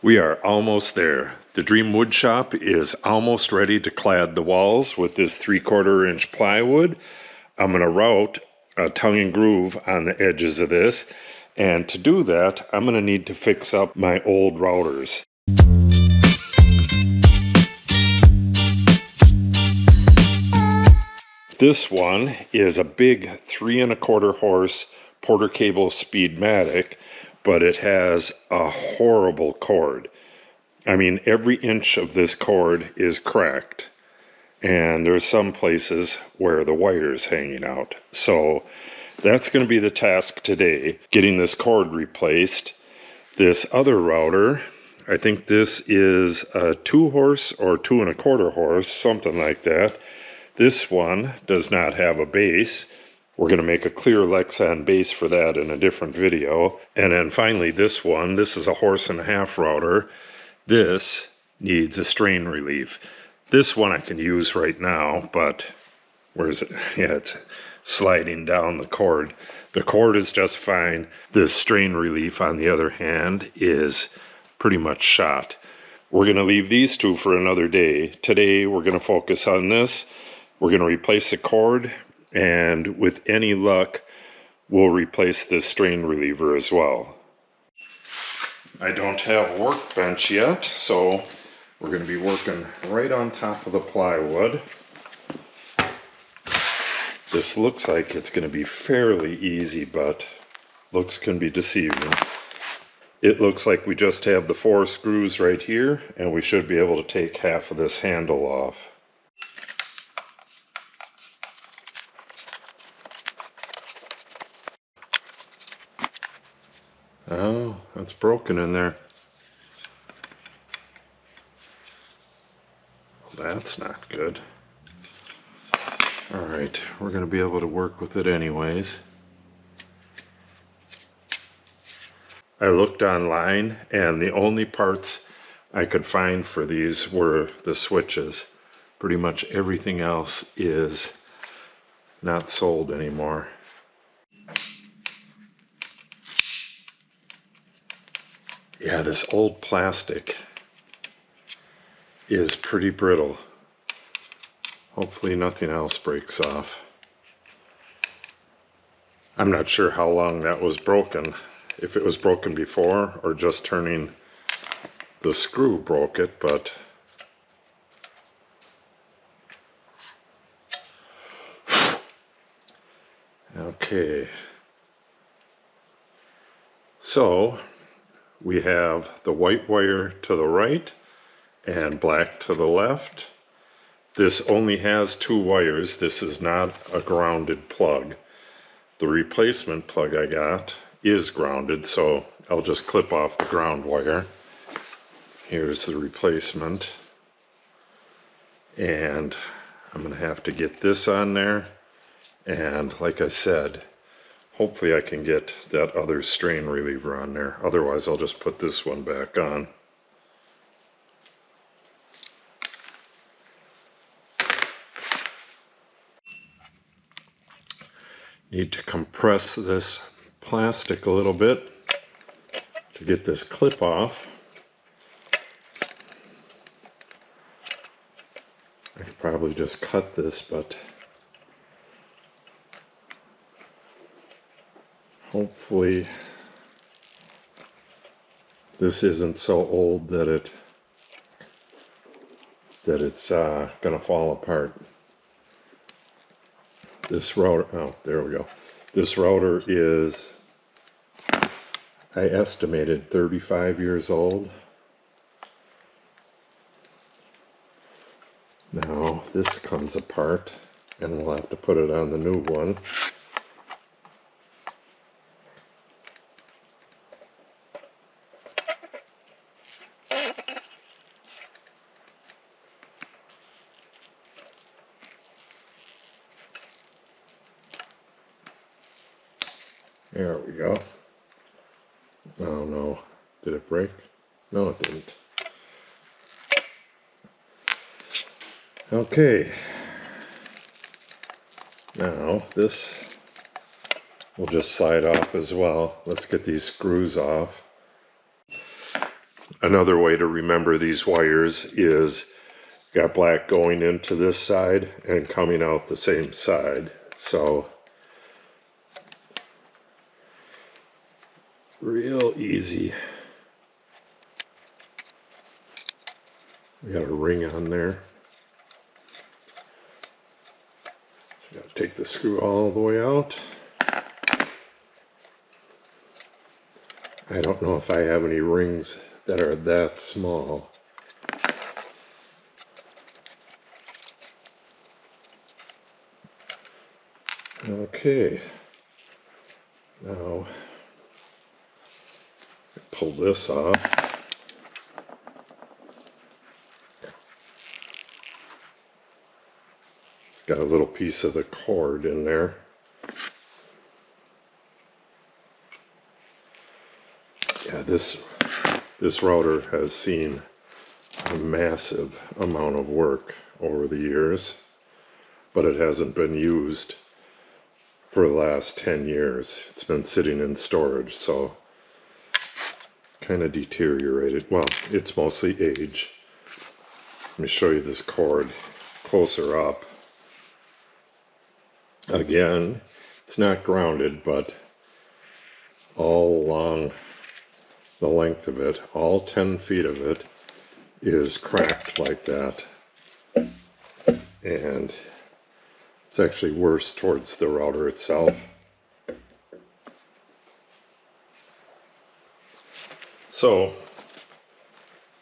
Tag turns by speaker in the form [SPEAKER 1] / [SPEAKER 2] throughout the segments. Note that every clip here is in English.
[SPEAKER 1] We are almost there. The Dream Wood Shop is almost ready to clad the walls with this 3/4 inch plywood. I'm going to route a tongue and groove on the edges of this. And to do that, I'm going to need to fix up my old routers. This one is a big 3 1/4 horse Porter Cable Speedmatic, but it has a horrible cord. I mean, every inch of this cord is cracked, and there's some places where the wire's hanging out. So that's going to be the task today, getting this cord replaced. This other router, I think this is a 2 horse or 2 1/4 horse, something like that. This one does not have a base. We're going to make a clear Lexan base for that in a different video. And then finally this one, this is a 1.5 horse router. This needs a strain relief. This one I can use right now, but where is it? Yeah, it's sliding down the cord. The cord is just fine. This strain relief, on the other hand, is pretty much shot. We're going to leave these two for another day. Today we're going to focus on this. We're going to replace the cord, and with any luck, we'll replace this strain reliever as well. I don't have a workbench yet, so we're going to be working right on top of the plywood. This looks like it's going to be fairly easy, but looks can be deceiving. It looks like we just have the 4 screws right here, and we should be able to take half of this handle off. Oh, that's broken in there. Well, that's not good. Alright, we're going to be able to work with it anyways. I looked online, and the only parts I could find for these were the switches. Pretty much everything else is not sold anymore. Yeah, this old plastic is pretty brittle. Hopefully nothing else breaks off. I'm not sure how long that was broken. If it was broken before or just turning the screw broke it, but okay. So we have the white wire to the right and black to the left. This only has 2 wires. This is not a grounded plug. The replacement plug I got is grounded, so I'll just clip off the ground wire. Here's the replacement. And I'm going to have to get this on there. And like I said, hopefully I can get that other strain reliever on there. Otherwise, I'll just put this one back on. Need to compress this plastic a little bit to get this clip off. I could probably just cut this, but hopefully this isn't so old that it's gonna fall apart. This router, oh, there we go. This router is, I estimated, 35 years old. Now this comes apart, and we'll have to put it on the new one. There we go. Oh no, did it break? No, it didn't. Okay, now this will just slide off as well. Let's get these screws off. Another way to remember these wires is got black going into this side and coming out the same side. So real easy. We got a ring on there. So got to take the screw all the way out. I don't know if I have any rings that are that small. Okay, now pull this off. It's got a little piece of the cord in there. Yeah, this router has seen a massive amount of work over the years, but it hasn't been used for the last 10 years. It's been sitting in storage, so kind of deteriorated. Well, it's mostly age. Let me show you this cord closer up. Again, it's not grounded, but all along the length of it, all 10 feet of it, is cracked like that. And it's actually worse towards the router itself. So,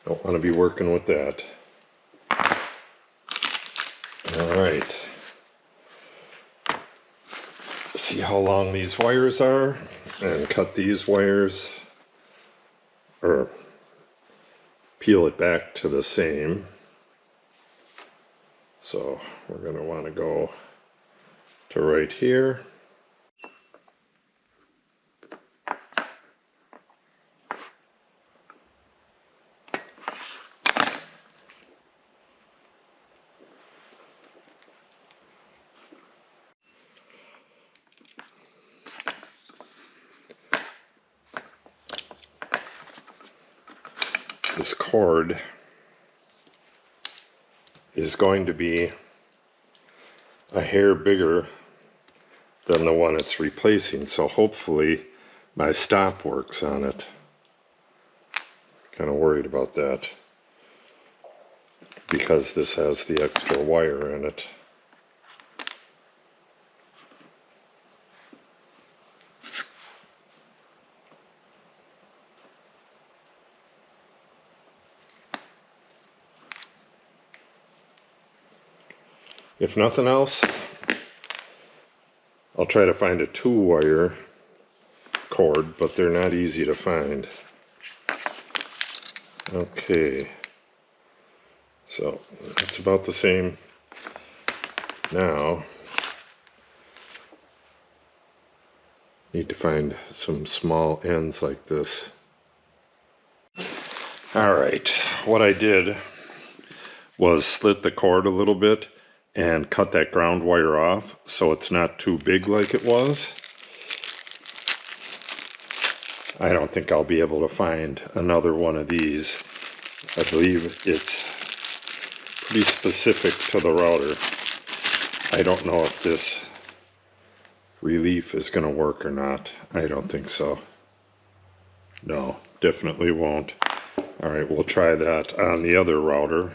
[SPEAKER 1] don't want to be working with that. Alright. See how long these wires are, and cut these wires, or peel it back to the same. So we're going to want to go to right here. This cord is going to be a hair bigger than the one it's replacing, so hopefully my stop works on it. Kind of worried about that because this has the extra wire in it. If nothing else, I'll try to find a 2-wire cord, but they're not easy to find. Okay, so it's about the same now. Need to find some small ends like this. Alright, what I did was slit the cord a little bit and cut that ground wire off so it's not too big like it was. I don't think I'll be able to find another one of these. I believe it's pretty specific to the router. I don't know if this relief is going to work or not. I don't think so. No, definitely won't. Alright, we'll try that on the other router.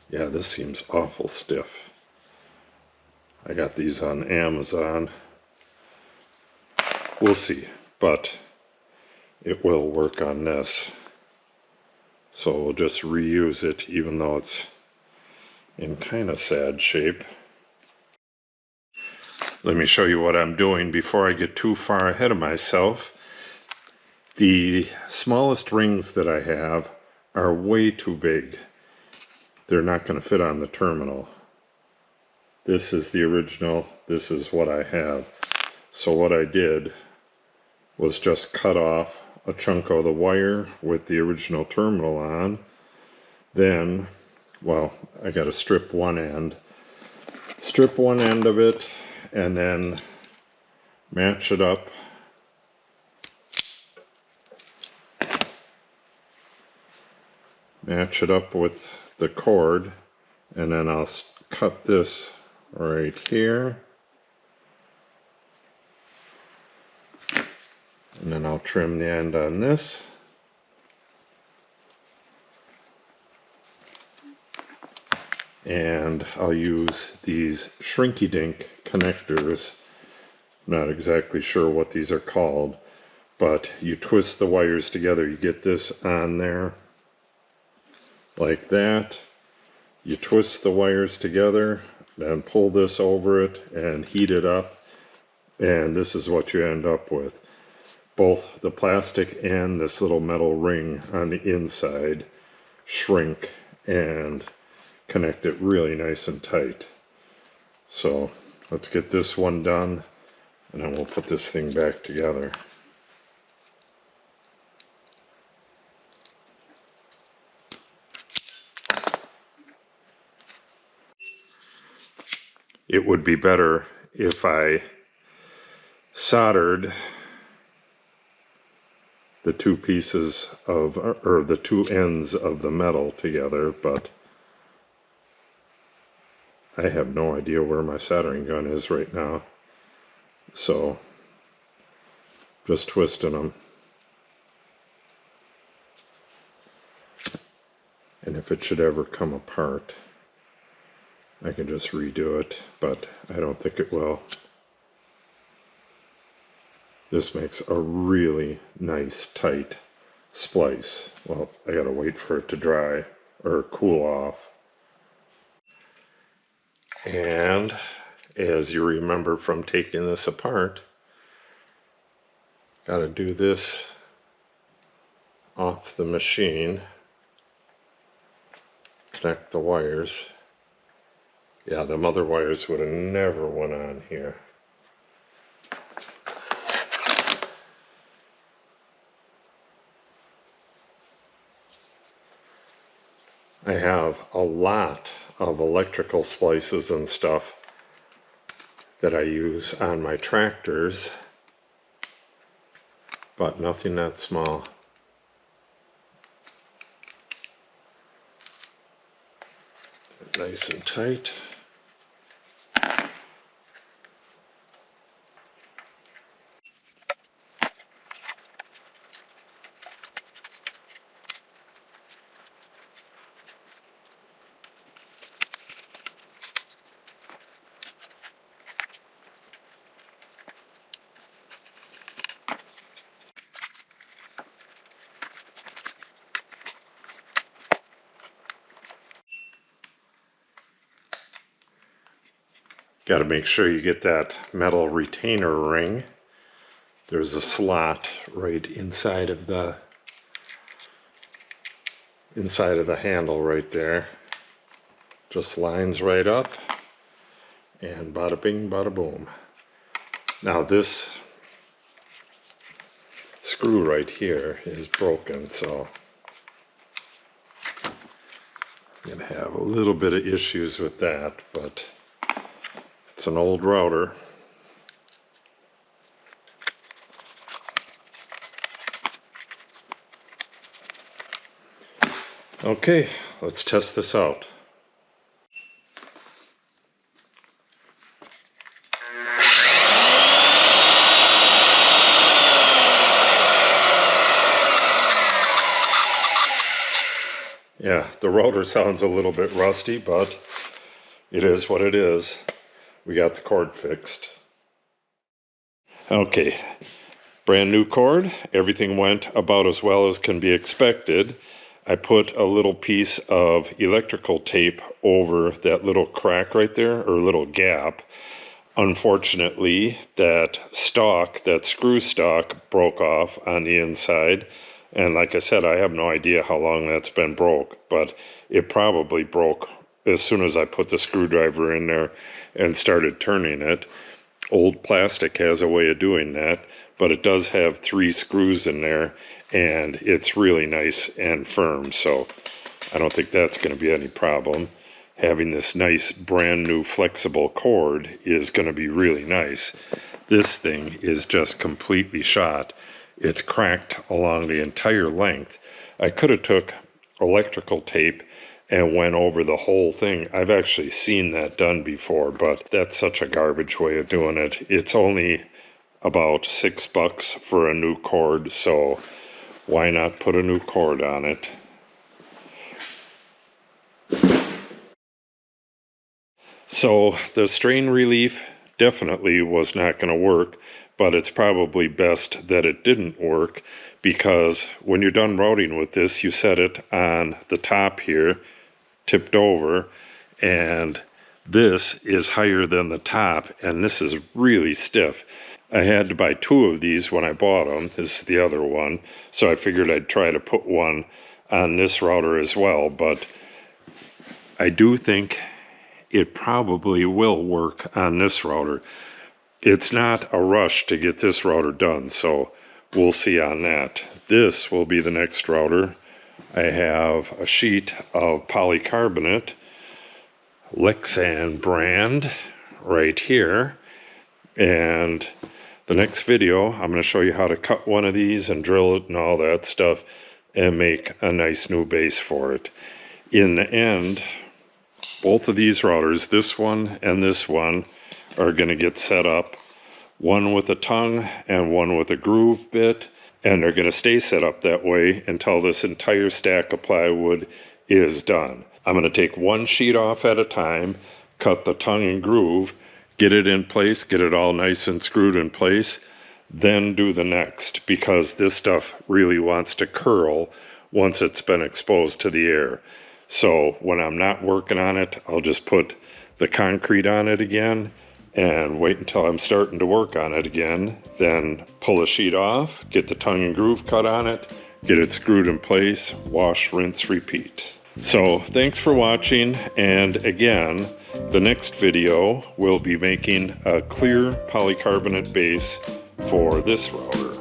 [SPEAKER 1] Yeah, this seems awful stiff. I got these on Amazon. We'll see, but it will work on this. So we'll just reuse it even though it's in kind of sad shape. Let me show you what I'm doing before I get too far ahead of myself. The smallest rings that I have are way too big. They're not going to fit on the terminal. This is the original. This is what I have. So what I did was just cut off a chunk of the wire with the original terminal on. Then, well, I got to strip one end of it, and then match it up match it up with the cord, and then I'll cut this right here, and then I'll trim the end on this. And I'll use these shrinky-dink connectors. Not exactly sure what these are called, but you twist the wires together. You get this on there like that. You twist the wires together, then pull this over it and heat it up, and this is what you end up with. Both the plastic and this little metal ring on the inside shrink and connect it really nice and tight. So let's get this one done, and then we'll put this thing back together. It would be better if I soldered the two pieces of, or the two ends of the metal together, but I have no idea where my soldering gun is right now. So just twisting them. And if it should ever come apart, I can just redo it, but I don't think it will. This makes a really nice tight splice. Well, I gotta wait for it to dry or cool off. And as you remember from taking this apart, gotta do this off the machine. Connect the wires. Yeah, the mother wires would have never went on here. I have a lot of electrical splices and stuff that I use on my tractors, but nothing that small. Nice and tight. Got to make sure you get that metal retainer ring. There's a slot right inside of the handle right there. Just lines right up, and bada bing, bada boom. Now this screw right here is broken, so I'm gonna have a little bit of issues with that, but it's an old router. Okay, let's test this out. Yeah, the rotor sounds a little bit rusty, but it is what it is. We got the cord fixed. Okay, brand new cord. Everything went about as well as can be expected. I put a little piece of electrical tape over that little crack right there, or little gap. Unfortunately, that stalk, that screw stalk, broke off on the inside. And like I said, I have no idea how long that's been broke, but it probably broke as soon as I put the screwdriver in there and started turning it. Old plastic has a way of doing that, but it does have 3 screws in there, and it's really nice and firm, so I don't think that's going to be any problem. Having this nice brand new flexible cord is going to be really nice. This thing is just completely shot. It's cracked along the entire length. I could have took electrical tape and went over the whole thing. I've actually seen that done before, but that's such a garbage way of doing it. It's only about $6 for a new cord, so why not put a new cord on it? So the strain relief definitely was not going to work, but it's probably best that it didn't work, because when you're done routing with this, you set it on the top here, tipped over, and this is higher than the top, and this is really stiff. I had to buy 2 of these when I bought them. This is the other one, so I figured I'd try to put one on this router as well, but I do think it probably will work on this router. It's not a rush to get this router done, so we'll see on that. This will be the next router. I have a sheet of polycarbonate, Lexan brand, right here. And the next video, I'm going to show you how to cut one of these and drill it and all that stuff and make a nice new base for it. In the end, both of these routers, this one and this one, are going to get set up, one with a tongue and one with a groove bit, and they're going to stay set up that way until this entire stack of plywood is done. I'm going to take one sheet off at a time, cut the tongue and groove, get it in place, get it all nice and screwed in place, then do the next, because this stuff really wants to curl once it's been exposed to the air. So when I'm not working on it, I'll just put the concrete on it again and wait until I'm starting to work on it again. Then pull a sheet off, get the tongue and groove cut on it, get it screwed in place, wash, rinse, repeat. So thanks for watching, and again, the next video will be making a clear polycarbonate base for this router.